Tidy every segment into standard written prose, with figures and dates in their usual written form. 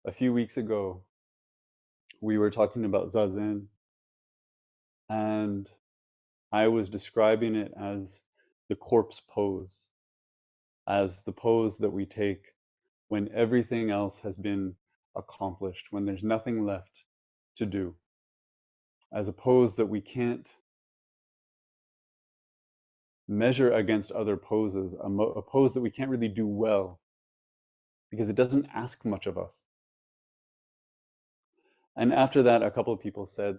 A few weeks ago, we were talking about Zazen, and I was describing it as the corpse pose, as the pose that we take when everything else has been accomplished, when there's nothing left to do, as a pose that we can't measure against other poses, a pose that we can't really do well because it doesn't ask much of us. And after that, a couple of people said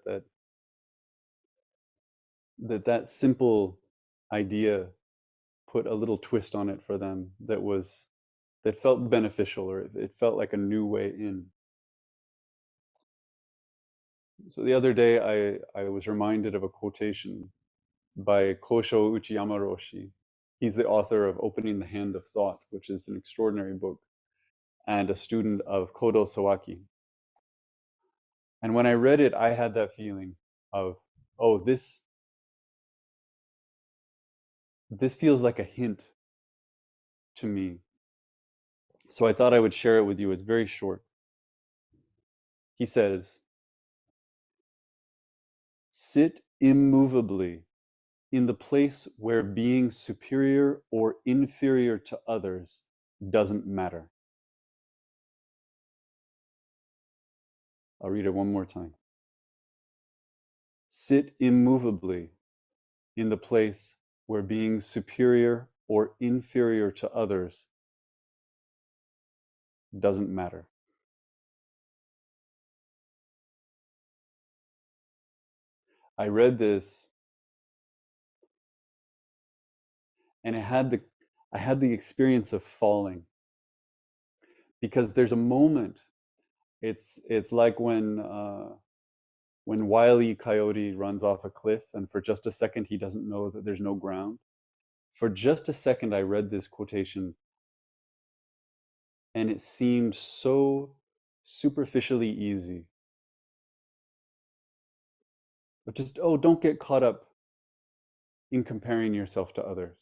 that simple idea put a little twist on it for them that felt beneficial, or it felt like a new way in. So the other day I was reminded of a quotation by Kosho Uchiyama-roshi. He's the author of Opening the Hand of Thought, which is an extraordinary book, and a student of Kodo Sawaki. And when I read it, I had that feeling of, oh, this feels like a hint to me. So I thought I would share it with you. It's very short. He says, sit immovably in the place where being superior or inferior to others doesn't matter. I'll read it one more time. Sit immovably in the place where being superior or inferior to others doesn't matter. I read this and I had the experience of falling, because there's a moment. It's like when Wile E. Coyote runs off a cliff, and for just a second he doesn't know that there's no ground. For just a second, I read this quotation, and it seemed so superficially easy. But just, oh, don't get caught up in comparing yourself to others.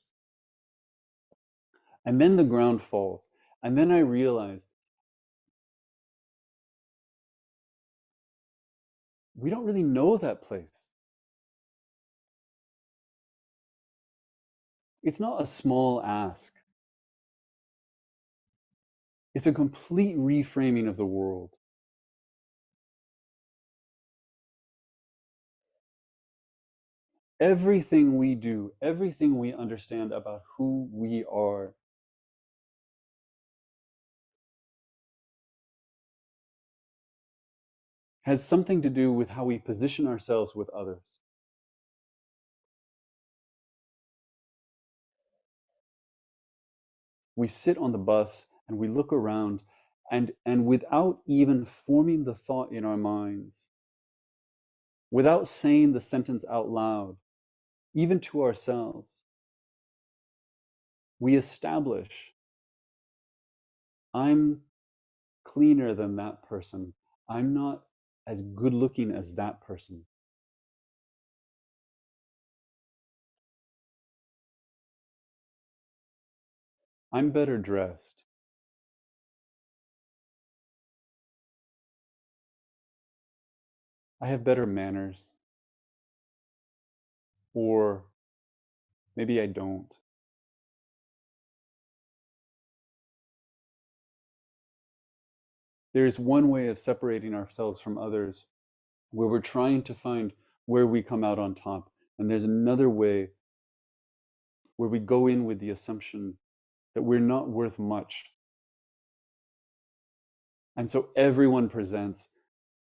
And then the ground falls. And then I realized we don't really know that place. It's not a small ask. It's a complete reframing of the world. Everything we do, everything we understand about who we are, has something to do with how we position ourselves with others. We sit on the bus and we look around, and without even forming the thought in our minds, without saying the sentence out loud, even to ourselves, we establish, I'm cleaner than that person. I'm not as good looking as that person. I'm better dressed. I have better manners. Or maybe I don't. There's one way of separating ourselves from others where we're trying to find where we come out on top. And there's another way where we go in with the assumption that we're not worth much. And so everyone presents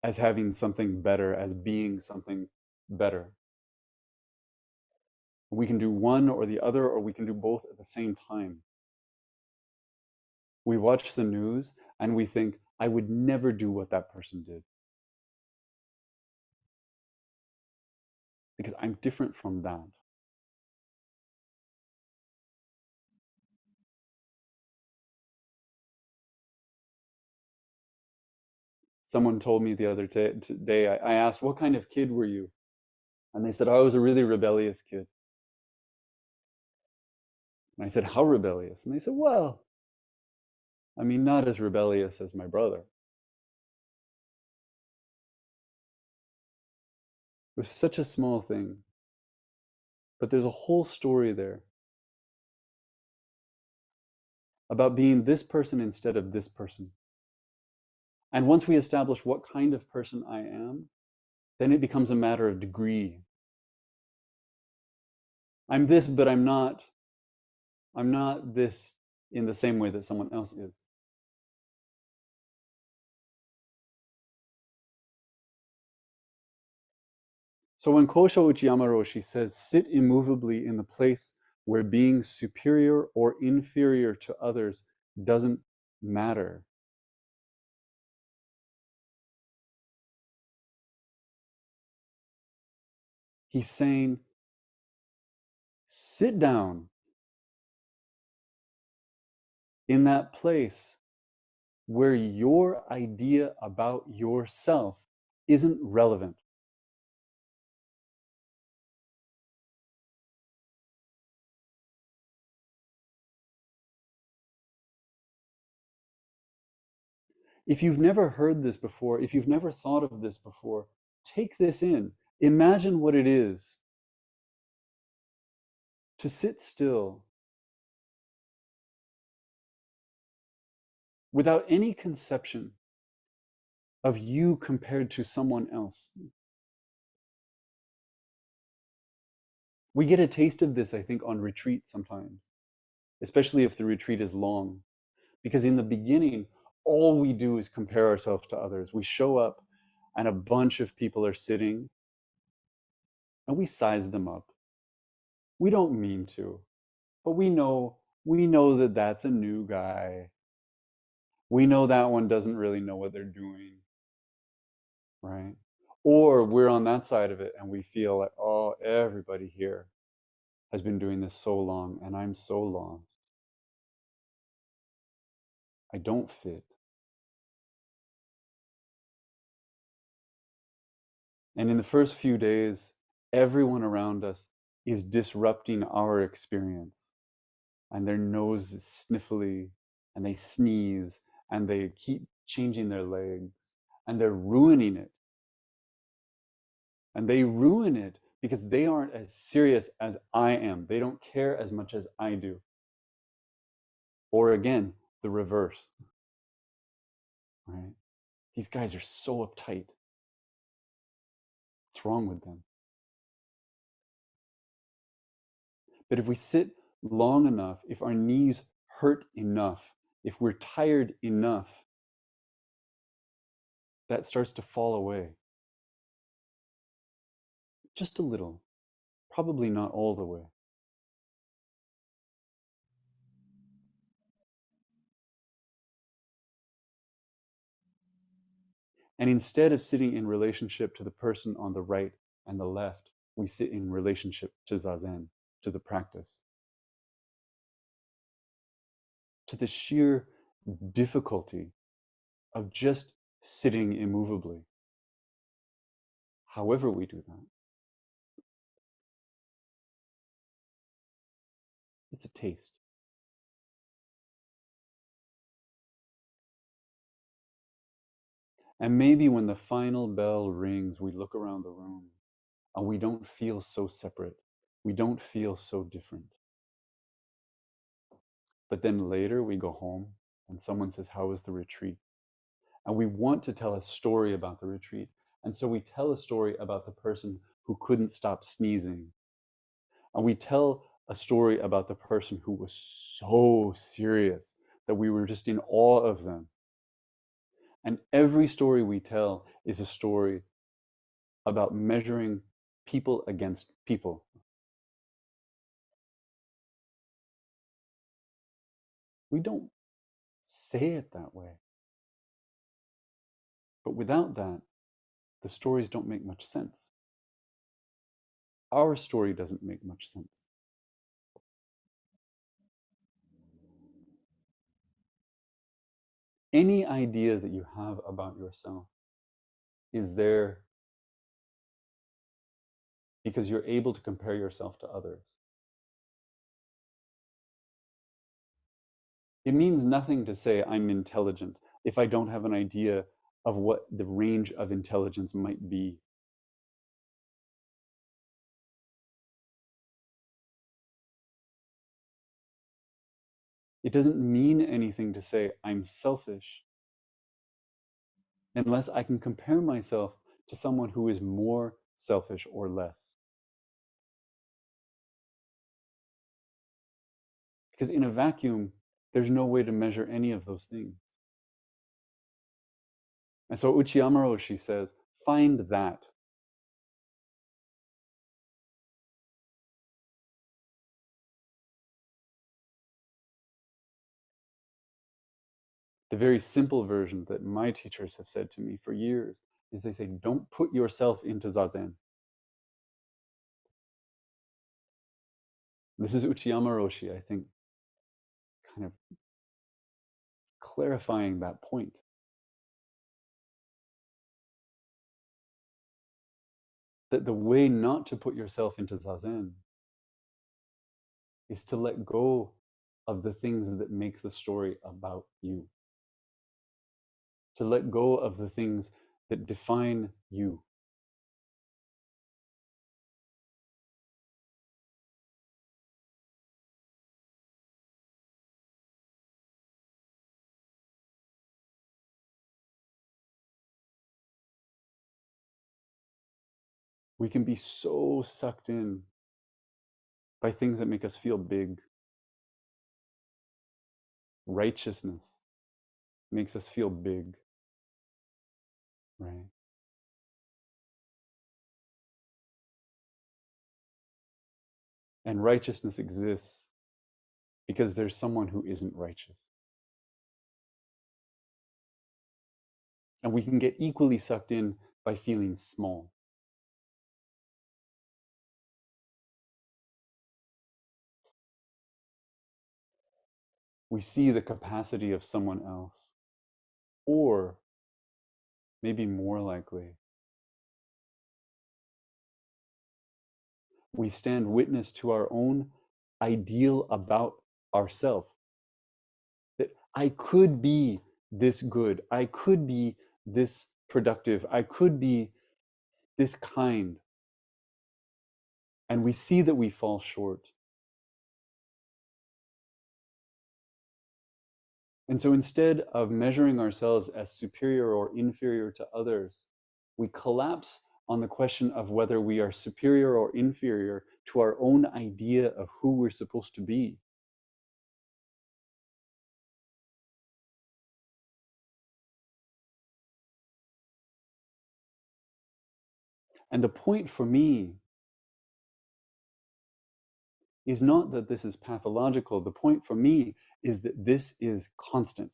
as having something better, as being something better. We can do one or the other, or we can do both at the same time. We watch the news and we think, I would never do what that person did, because I'm different from that. Someone told me the other day, I asked, what kind of kid were you? And they said, oh, I was a really rebellious kid. And I said, how rebellious? And they said, well, I mean, not as rebellious as my brother. It was such a small thing, but there's a whole story there about being this person instead of this person. And once we establish what kind of person I am, then it becomes a matter of degree. I'm this, but I'm not this in the same way that someone else is. So when Kosho Uchiyama-roshi says, sit immovably in the place where being superior or inferior to others doesn't matter, he's saying, sit down in that place where your idea about yourself isn't relevant. If you've never heard this before, if you've never thought of this before, take this in. Imagine what it is to sit still without any conception of you compared to someone else. We get a taste of this, I think, on retreat sometimes, especially if the retreat is long. Because in the beginning, all we do is compare ourselves to others. We show up and a bunch of people are sitting and we size them up. We don't mean to, but we know that that's a new guy. We know that one doesn't really know what they're doing, right? Or we're on that side of it and we feel like, oh, everybody here has been doing this so long and I'm so lost. I don't fit. And in the first few days, everyone around us is disrupting our experience. And their nose is sniffly, and they sneeze, and they keep changing their legs, and they're ruining it. And they ruin it because they aren't as serious as I am. They don't care as much as I do. Or again, the reverse, right? These guys are so uptight. What's wrong with them? But if we sit long enough, if our knees hurt enough, if we're tired enough, that starts to fall away. Just a little, probably not all the way. And instead of sitting in relationship to the person on the right and the left, we sit in relationship to Zazen, to the practice, to the sheer difficulty of just sitting immovably. However we do that, it's a taste. And maybe when the final bell rings, we look around the room and we don't feel so separate. We don't feel so different. But then later we go home and someone says, how was the retreat? And we want to tell a story about the retreat. And so we tell a story about the person who couldn't stop sneezing. And we tell a story about the person who was so serious that we were just in awe of them. And every story we tell is a story about measuring people against people. We don't say it that way. But without that, the stories don't make much sense. Our story doesn't make much sense. Any idea that you have about yourself is there because you're able to compare yourself to others. It means nothing to say I'm intelligent if I don't have an idea of what the range of intelligence might be. It doesn't mean anything to say I'm selfish unless I can compare myself to someone who is more selfish or less. Because in a vacuum, there's no way to measure any of those things. And so Uchiyama-roshi says, find that. The very simple version that my teachers have said to me for years is they say, don't put yourself into Zazen. This is Uchiyama-roshi, I think, kind of clarifying that point. That the way not to put yourself into Zazen is to let go of the things that make the story about you. To let go of the things that define you. We can be so sucked in by things that make us feel big. Righteousness makes us feel big, right? And righteousness exists because there's someone who isn't righteous. And we can get equally sucked in by feeling small. We see the capacity of someone else, or maybe more likely, we stand witness to our own ideal about ourselves. That I could be this good, I could be this productive, I could be this kind. And we see that we fall short. And so instead of measuring ourselves as superior or inferior to others, we collapse on the question of whether we are superior or inferior to our own idea of who we're supposed to be. And the point for me is not that this is pathological. The point for me is that this is constant.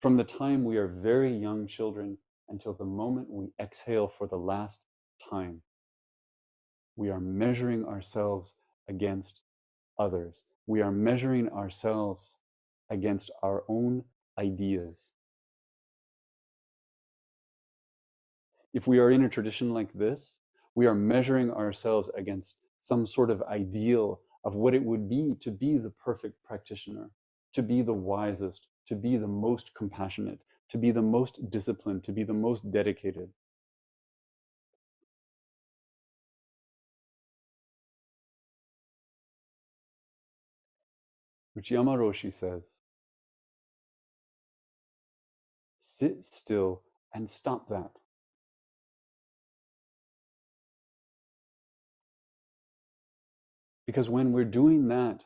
From the time we are very young children until the moment we exhale for the last time, we are measuring ourselves against others. We are measuring ourselves against our own ideas. If we are in a tradition like this, we are measuring ourselves against some sort of ideal of what it would be to be the perfect practitioner, to be the wisest, to be the most compassionate, to be the most disciplined, to be the most dedicated. Uchiyama-roshi says, sit still and stop that. Because when we're doing that,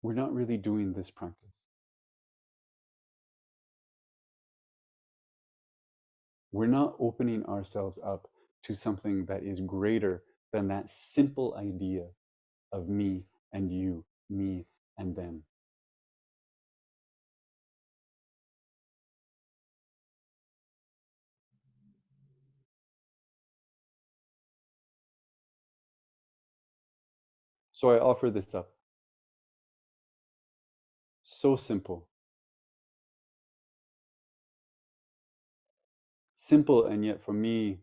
we're not really doing this practice. We're not opening ourselves up to something that is greater than that simple idea of me and you, me and them. So I offer this up. So simple. Simple, and yet for me,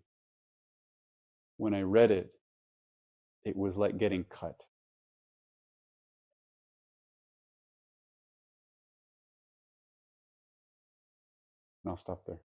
when I read it, it was like getting cut. And I'll stop there.